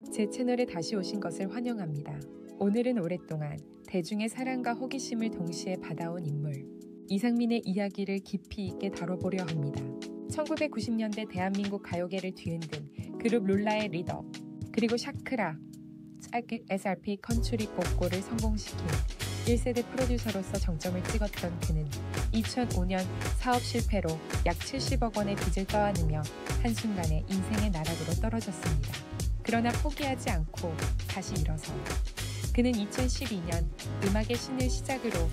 제 채널에 다시 오신 것을 환영합니다. 오늘은 오랫동안 대중의 사랑과 호기심을 동시에 받아온 인물 이상민의 이야기를 깊이 있게 다뤄보려 합니다. 1990년대 대한민국 가요계를 뒤흔든 그룹 룰라의 리더, 그리고 샤크라, SRP 컨츄리 꼬꼬를 성공시킨 1세대 프로듀서로서 정점을 찍었던 그는 2005년 사업 실패로 약 70억 원의 빚을 떠안으며 한순간에 인생의 나락으로 떨어졌습니다. 그러나 포기하지 않고 다시 일어서 그는 2012년 음악의 신을 시작으로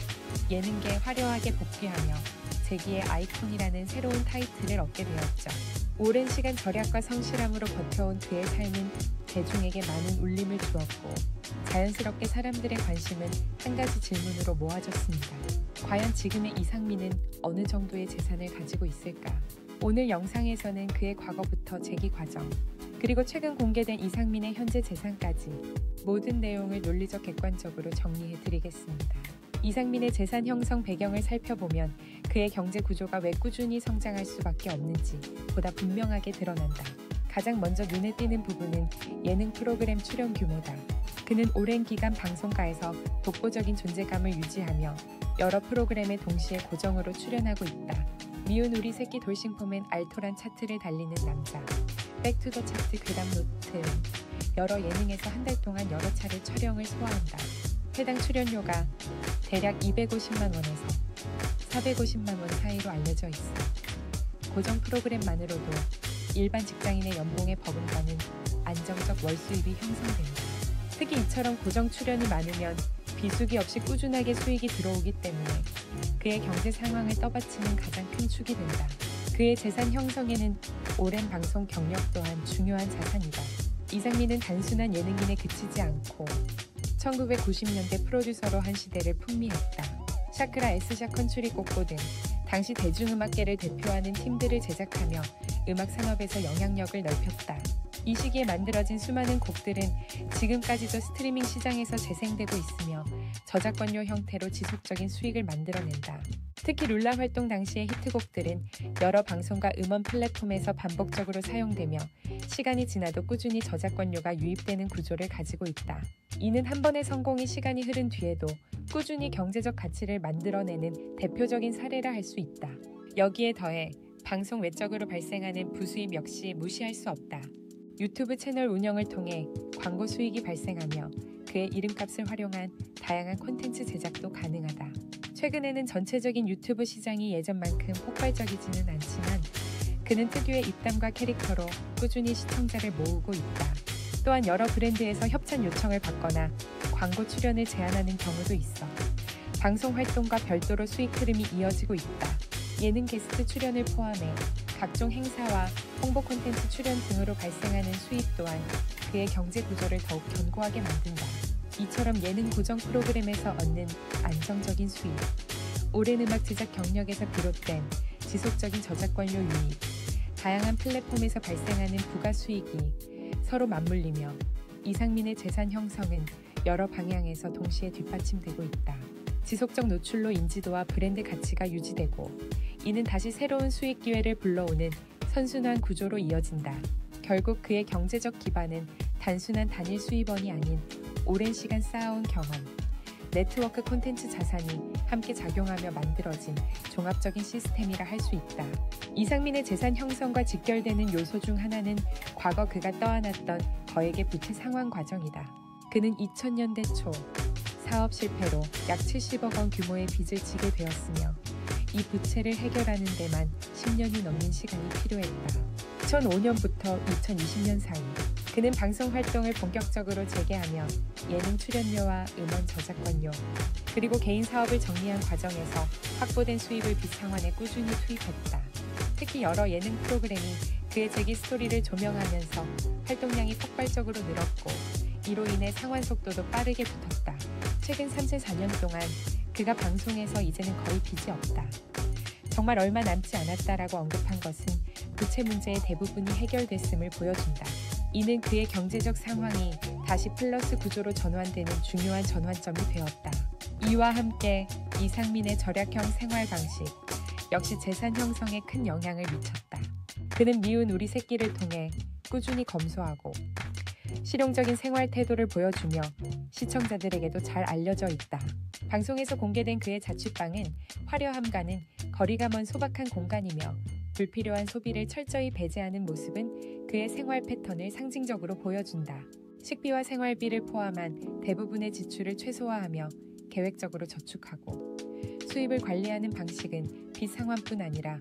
예능계에 화려하게 복귀하며 재기의 아이콘이라는 새로운 타이틀을 얻게 되었죠. 오랜 시간 절약과 성실함으로 버텨온 그의 삶은 대중에게 많은 울림을 주었고 자연스럽게 사람들의 관심은 한 가지 질문으로 모아졌습니다. 과연 지금의 이상민은 어느 정도의 재산을 가지고 있을까? 오늘 영상에서는 그의 과거부터 재기 과정, 그리고 최근 공개된 이상민의 현재 재산까지 모든 내용을 논리적 객관적으로 정리해드리겠습니다. 이상민의 재산 형성 배경을 살펴보면 그의 경제 구조가 왜 꾸준히 성장할 수밖에 없는지 보다 분명하게 드러난다. 가장 먼저 눈에 띄는 부분은 예능 프로그램 출연 규모다. 그는 오랜 기간 방송가에서 독보적인 존재감을 유지하며 여러 프로그램에 동시에 고정으로 출연하고 있다. 미운 우리 새끼 돌싱폼엔 알토란 차트를 달리는 남자, 백투더 차트 괴담 노트, 여러 예능에서 한 달 동안 여러 차례 촬영을 소화한다. 해당 출연료가 대략 250만 원에서 450만 원 사이로 알려져 있어 고정 프로그램만으로도 일반 직장인의 연봉에 버금가는 안정적 월 수입이 형성된다. 특히 이처럼 고정 출연이 많으면 비수기 없이 꾸준하게 수익이 들어오기 때문에 그의 경제 상황을 떠받치는 가장 큰 축이 된다. 그의 재산 형성에는 오랜 방송 경력 또한 중요한 자산이다. 이상민은 단순한 예능인에 그치지 않고 1990년대 프로듀서로 한 시대를 풍미했다. 샤크라, S샷 컨츄리 꼬꼬 등 당시 대중음악계를 대표하는 팀들을 제작하며 음악 산업에서 영향력을 넓혔다. 이 시기에 만들어진 수많은 곡들은 지금까지도 스트리밍 시장에서 재생되고 있으며 저작권료 형태로 지속적인 수익을 만들어낸다. 특히 룰라 활동 당시의 히트곡들은 여러 방송과 음원 플랫폼에서 반복적으로 사용되며 시간이 지나도 꾸준히 저작권료가 유입되는 구조를 가지고 있다. 이는 한 번의 성공이 시간이 흐른 뒤에도 꾸준히 경제적 가치를 만들어내는 대표적인 사례라 할 수 있다. 여기에 더해 방송 외적으로 발생하는 부수입 역시 무시할 수 없다. 유튜브 채널 운영을 통해 광고 수익이 발생하며 그의 이름값을 활용한 다양한 콘텐츠 제작도 가능하다. 최근에는 전체적인 유튜브 시장이 예전만큼 폭발적이지는 않지만 그는 특유의 입담과 캐릭터로 꾸준히 시청자를 모으고 있다. 또한 여러 브랜드에서 협찬 요청을 받거나 광고 출연을 제안하는 경우도 있어 방송 활동과 별도로 수익 흐름이 이어지고 있다. 예능 게스트 출연을 포함해 각종 행사와 홍보 콘텐츠 출연 등으로 발생하는 수입 또한 그의 경제 구조를 더욱 견고하게 만든다. 이처럼 예능 고정 프로그램에서 얻는 안정적인 수입, 오랜 음악 제작 경력에서 비롯된 지속적인 저작권료 유입, 다양한 플랫폼에서 발생하는 부가 수익이 서로 맞물리며 이상민의 재산 형성은 여러 방향에서 동시에 뒷받침되고 있다. 지속적 노출로 인지도와 브랜드 가치가 유지되고 이는 다시 새로운 수익 기회를 불러오는 선순환 구조로 이어진다. 결국 그의 경제적 기반은 단순한 단일 수입원이 아닌 오랜 시간 쌓아온 경험, 네트워크 콘텐츠 자산이 함께 작용하며 만들어진 종합적인 시스템이라 할 수 있다. 이상민의 재산 형성과 직결되는 요소 중 하나는 과거 그가 떠안았던 거액의 부채 상환 과정이다. 그는 2000년대 초 사업 실패로 약 70억 원 규모의 빚을 지게 되었으며 이 부채를 해결하는 데만 10년이 넘는 시간이 필요했다. 2005년부터 2020년 사이 그는 방송 활동을 본격적으로 재개하며 예능 출연료와 음원 저작권료, 그리고 개인 사업을 정리한 과정에서 확보된 수입을 빚 상환에 꾸준히 투입했다. 특히 여러 예능 프로그램이 그의 재기 스토리를 조명하면서 활동량이 폭발적으로 늘었고 이로 인해 상환 속도도 빠르게 붙었다. 최근 3-4년 동안 그가 방송에서 이제는 거의 빚이 없다. 정말 얼마 남지 않았다라고 언급한 것은 부채 문제의 대부분이 해결됐음을 보여준다. 이는 그의 경제적 상황이 다시 플러스 구조로 전환되는 중요한 전환점이 되었다. 이와 함께 이상민의 절약형 생활 방식 역시 재산 형성에 큰 영향을 미쳤다. 그는 미운 우리 새끼를 통해 꾸준히 검소하고 실용적인 생활 태도를 보여주며 시청자들에게도 잘 알려져 있다. 방송에서 공개된 그의 자취방은 화려함과는 거리가 먼 소박한 공간이며 불필요한 소비를 철저히 배제하는 모습은 그의 생활 패턴을 상징적으로 보여준다. 식비와 생활비를 포함한 대부분의 지출을 최소화하며 계획적으로 저축하고 수입을 관리하는 방식은 빚 상환뿐 아니라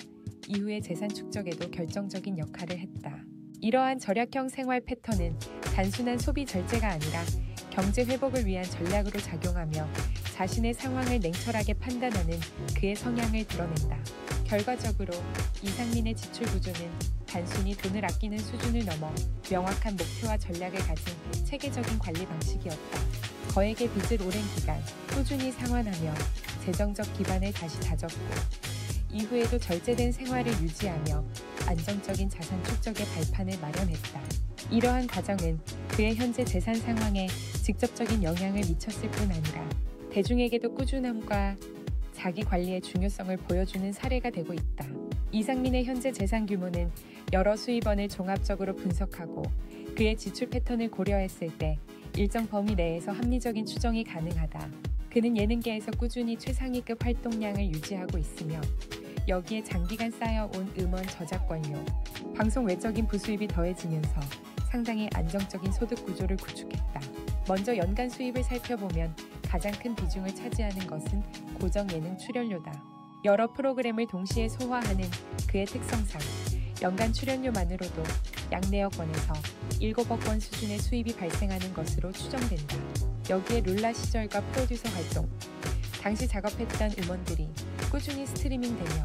이후의 재산 축적에도 결정적인 역할을 했다. 이러한 절약형 생활 패턴은 단순한 소비 절제가 아니라 경제 회복을 위한 전략으로 작용하며 자신의 상황을 냉철하게 판단하는 그의 성향을 드러낸다. 결과적으로 이상민의 지출 구조는 단순히 돈을 아끼는 수준을 넘어 명확한 목표와 전략을 가진 체계적인 관리 방식이었다. 거액의 빚을 오랜 기간 꾸준히 상환하며 재정적 기반을 다시 다졌고 이후에도 절제된 생활을 유지하며 안정적인 자산 축적의 발판을 마련했다. 이러한 과정은 그의 현재 재산 상황에 직접적인 영향을 미쳤을 뿐 아니라 대중에게도 꾸준함과 자기 관리의 중요성을 보여주는 사례가 되고 있다. 이상민의 현재 재산 규모는 여러 수입원을 종합적으로 분석하고 그의 지출 패턴을 고려했을 때 일정 범위 내에서 합리적인 추정이 가능하다. 그는 예능계에서 꾸준히 최상위급 활동량을 유지하고 있으며 여기에 장기간 쌓여온 음원 저작권료, 방송 외적인 부수입이 더해지면서 상당히 안정적인 소득 구조를 구축했다. 먼저 연간 수입을 살펴보면 가장 큰 비중을 차지하는 것은 고정 예능 출연료다. 여러 프로그램을 동시에 소화하는 그의 특성상 연간 출연료만으로도 약 4억 원에서 7억 원 수준의 수입이 발생하는 것으로 추정된다. 여기에 룰라 시절과 프로듀서 활동, 당시 작업했던 음원들이 꾸준히 스트리밍되며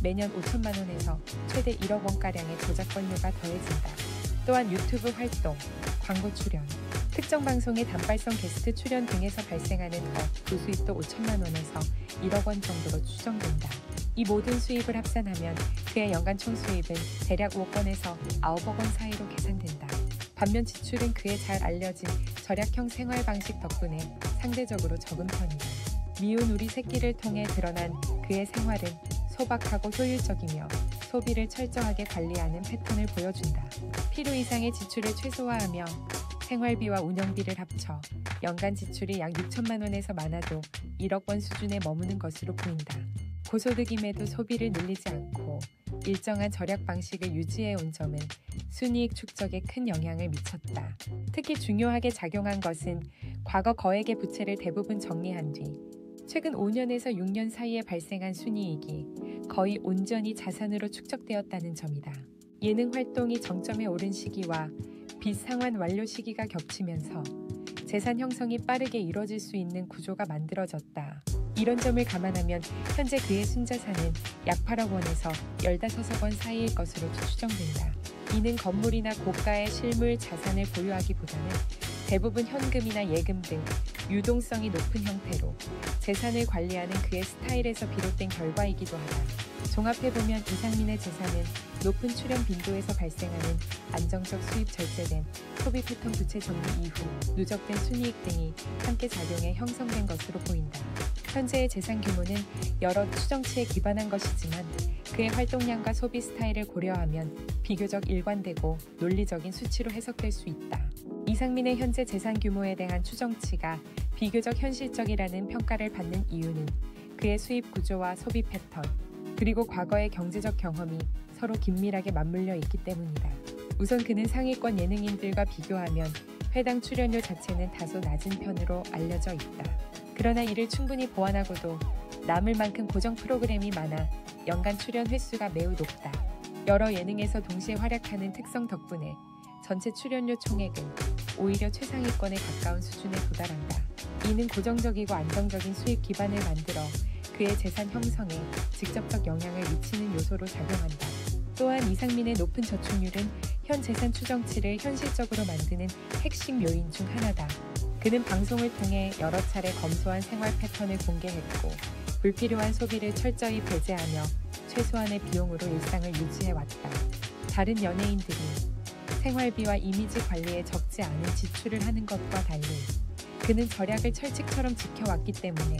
매년 5천만 원에서 최대 1억 원가량의 저작권료가 더해진다. 또한 유튜브 활동, 광고 출연, 특정 방송의 단발성 게스트 출연 등에서 발생하는 부수입도 5천만 원에서 1억 원 정도로 추정된다. 이 모든 수입을 합산하면 그의 연간 총수입은 대략 5억 원에서 9억 원 사이로 계산된다. 반면 지출은 그의 잘 알려진 절약형 생활 방식 덕분에 상대적으로 적은 편이다. 미운 우리 새끼를 통해 드러난 그의 생활은 소박하고 효율적이며 소비를 철저하게 관리하는 패턴을 보여준다. 필요 이상의 지출을 최소화하며 생활비와 운영비를 합쳐 연간 지출이 약 6천만 원에서 많아도 1억 원 수준에 머무는 것으로 보인다. 고소득임에도 소비를 늘리지 않고 일정한 절약 방식을 유지해 온 점은 순이익 축적에 큰 영향을 미쳤다. 특히 중요하게 작용한 것은 과거 거액의 부채를 대부분 정리한 뒤 최근 5년에서 6년 사이에 발생한 순이익이 거의 온전히 자산으로 축적되었다는 점이다. 예능 활동이 정점에 오른 시기와 빚 상환 완료 시기가 겹치면서 재산 형성이 빠르게 이뤄질 수 있는 구조가 만들어졌다. 이런 점을 감안하면 현재 그의 순자산은 약 8억 원에서 15억 원 사이일 것으로 추정된다. 이는 건물이나 고가의 실물 자산을 보유하기보다는 대부분 현금이나 예금 등 유동성이 높은 형태로 재산을 관리하는 그의 스타일에서 비롯된 결과이기도 하다. 종합해보면 이상민의 재산은 높은 출연 빈도에서 발생하는 안정적 수입 절제된 소비 패턴 부채 정리 이후 누적된 순이익 등이 함께 작용해 형성된 것으로 보인다. 현재의 재산 규모는 여러 추정치에 기반한 것이지만 그의 활동량과 소비 스타일을 고려하면 비교적 일관되고 논리적인 수치로 해석될 수 있다. 이상민의 현재 재산 규모에 대한 추정치가 비교적 현실적이라는 평가를 받는 이유는 그의 수입 구조와 소비 패턴, 그리고 과거의 경제적 경험이 서로 긴밀하게 맞물려 있기 때문이다. 우선 그는 상위권 예능인들과 비교하면 회당 출연료 자체는 다소 낮은 편으로 알려져 있다. 그러나 이를 충분히 보완하고도 남을 만큼 고정 프로그램이 많아 연간 출연 횟수가 매우 높다. 여러 예능에서 동시에 활약하는 특성 덕분에 전체 출연료 총액은 오히려 최상위권에 가까운 수준에 도달한다. 이는 고정적이고 안정적인 수익 기반을 만들어 그의 재산 형성에 직접적 영향을 미치는 요소로 작용한다. 또한 이상민의 높은 저축률은 현 재산 추정치를 현실적으로 만드는 핵심 요인 중 하나다. 그는 방송을 통해 여러 차례 검소한 생활 패턴을 공개했고 불필요한 소비를 철저히 배제하며 최소한의 비용으로 일상을 유지해왔다. 다른 연예인들이 생활비와 이미지 관리에 적지 않은 지출을 하는 것과 달리 그는 절약을 철칙처럼 지켜왔기 때문에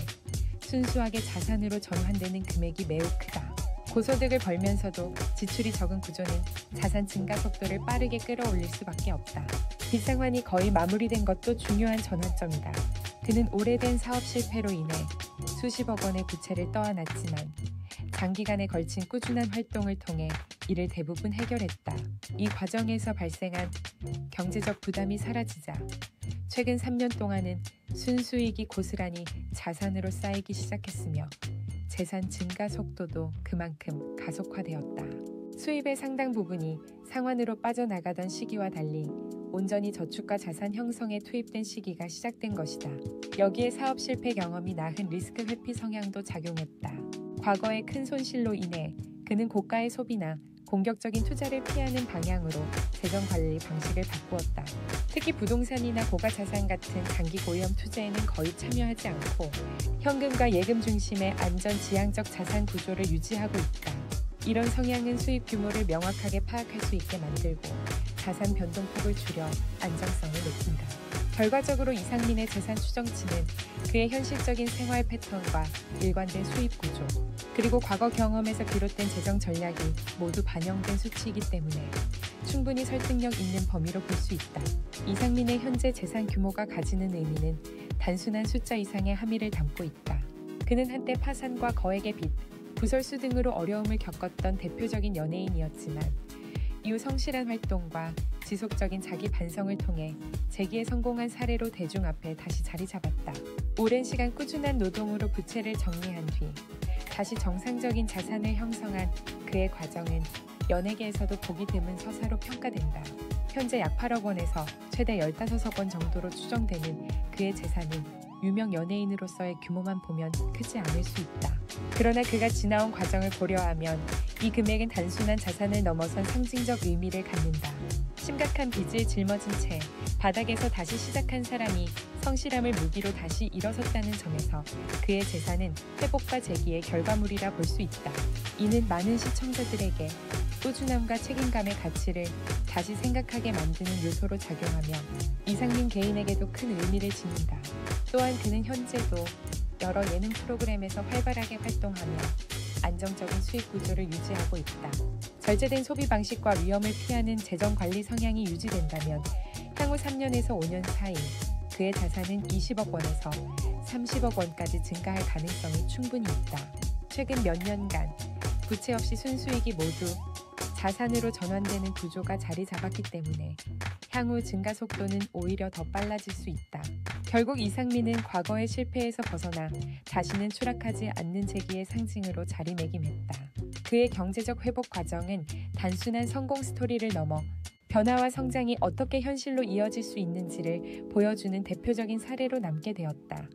순수하게 자산으로 전환되는 금액이 매우 크다. 고소득을 벌면서도 지출이 적은 구조는 자산 증가 속도를 빠르게 끌어올릴 수밖에 없다. 빚상환이 거의 마무리된 것도 중요한 전환점이다. 그는 오래된 사업 실패로 인해 수십억 원의 부채를 떠안았지만 장기간에 걸친 꾸준한 활동을 통해 이를 대부분 해결했다. 이 과정에서 발생한 경제적 부담이 사라지자 최근 3년 동안은 순수익이 고스란히 자산으로 쌓이기 시작했으며 재산 증가 속도도 그만큼 가속화되었다. 수입의 상당 부분이 상환으로 빠져나가던 시기와 달리 온전히 저축과 자산 형성에 투입된 시기가 시작된 것이다. 여기에 사업 실패 경험이 낳은 리스크 회피 성향도 작용했다. 과거의 큰 손실로 인해 그는 고가의 소비나 공격적인 투자를 피하는 방향으로 재정 관리 방식을 바꾸었다. 특히 부동산이나 고가자산 같은 장기 고위험 투자에는 거의 참여하지 않고 현금과 예금 중심의 안전 지향적 자산 구조를 유지하고 있다. 이런 성향은 수입 규모를 명확하게 파악할 수 있게 만들고 자산 변동폭을 줄여 안정성을 높인다. 결과적으로 이상민의 재산 추정치는 그의 현실적인 생활 패턴과 일관된 수입 구조, 그리고 과거 경험에서 비롯된 재정 전략이 모두 반영된 수치이기 때문에 충분히 설득력 있는 범위로 볼 수 있다. 이상민의 현재 재산 규모가 가지는 의미는 단순한 숫자 이상의 함의를 담고 있다. 그는 한때 파산과 거액의 빚, 부설수 등으로 어려움을 겪었던 대표적인 연예인이었지만 이후 성실한 활동과 지속적인 자기 반성을 통해 재기에 성공한 사례로 대중 앞에 다시 자리 잡았다. 오랜 시간 꾸준한 노동으로 부채를 정리한 뒤 다시 정상적인 자산을 형성한 그의 과정은 연예계에서도 보기 드문 서사로 평가된다. 현재 약 8억 원에서 최대 15억 원 정도로 추정되는 그의 재산은 유명 연예인으로서의 규모만 보면 크지 않을 수 있다. 그러나 그가 지나온 과정을 고려하면 이 금액은 단순한 자산을 넘어선 상징적 의미를 갖는다. 심각한 빚을 짊어진 채 바닥에서 다시 시작한 사람이 성실함을 무기로 다시 일어섰다는 점에서 그의 재산은 회복과 재기의 결과물이라 볼 수 있다. 이는 많은 시청자들에게 꾸준함과 책임감의 가치를 다시 생각하게 만드는 요소로 작용하며 이상민 개인에게도 큰 의미를 지닌다. 또한 그는 현재도 여러 예능 프로그램에서 활발하게 활동하며 안정적인 수익 구조를 유지하고 있다. 절제된 소비 방식과 위험을 피하는 재정 관리 성향이 유지된다면 향후 3년에서 5년 사이 그의 자산은 20억 원에서 30억 원까지 증가할 가능성이 충분히 있다. 최근 몇 년간 부채 없이 순수익이 모두 자산으로 전환되는 구조가 자리 잡았기 때문에 향후 증가 속도는 오히려 더 빨라질 수 있다. 결국 이상민은 과거의 실패에서 벗어나 다시는 추락하지 않는 재기의 상징으로 자리매김했다. 그의 경제적 회복 과정은 단순한 성공 스토리를 넘어 변화와 성장이 어떻게 현실로 이어질 수 있는지를 보여주는 대표적인 사례로 남게 되었다.